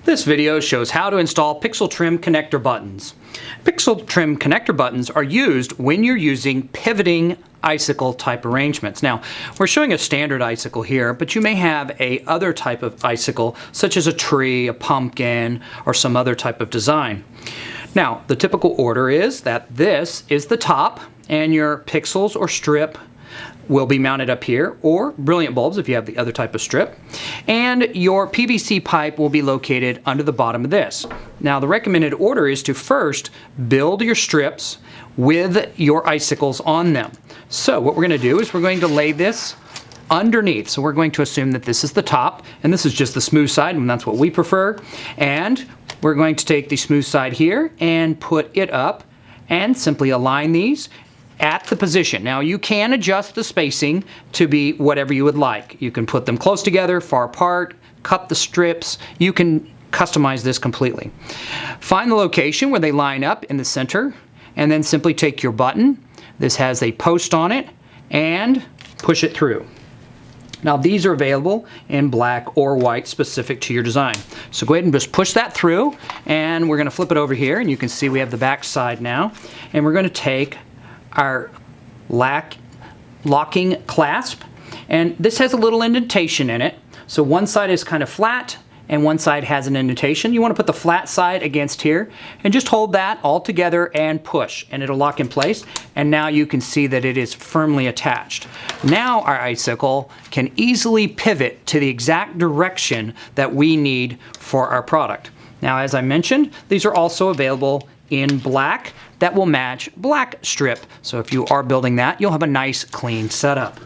This video shows how to install PixelTrim connector buttons. PixelTrim connector buttons are used when you're using pivoting icicle type arrangements. Now, we're showing a standard icicle here, but you may have a other type of icicle, such as a tree, a pumpkin, or some other type of design. Now, the typical order is that this is the top, and your pixels or strip will be mounted up here, or brilliant bulbs if you have the other type of strip, and your PVC pipe will be located under the bottom of this. Now, the recommended order is to first build your strips with your icicles on them. So what we're going to do is we're going to lay this underneath. So we're going to assume that this is the top, and this is just the smooth side, and that's what we prefer. And we're going to take the smooth side here and put it up and simply align these at the position. Now, you can adjust the spacing to be whatever you would like. You can put them close together, far apart, cut the strips. You can customize this completely. Find the location where they line up in the center, and then simply take your button. This has a post on it, and push it through. Now, these are available in black or white specific to your design. So go ahead and just push that through, and we're going to flip it over here, and you can see we have the back side now. And we're going to take our locking clasp, and this has a little indentation in it. So one side is kind of flat and one side has an indentation. You want to put the flat side against here and just hold that all together and push, and it'll lock in place. And now you can see that it is firmly attached. Now our icicle can easily pivot to the exact direction that we need for our product. Now, as I mentioned, these are also available in black that will match black strip. So if you are building that, you'll have a nice clean setup.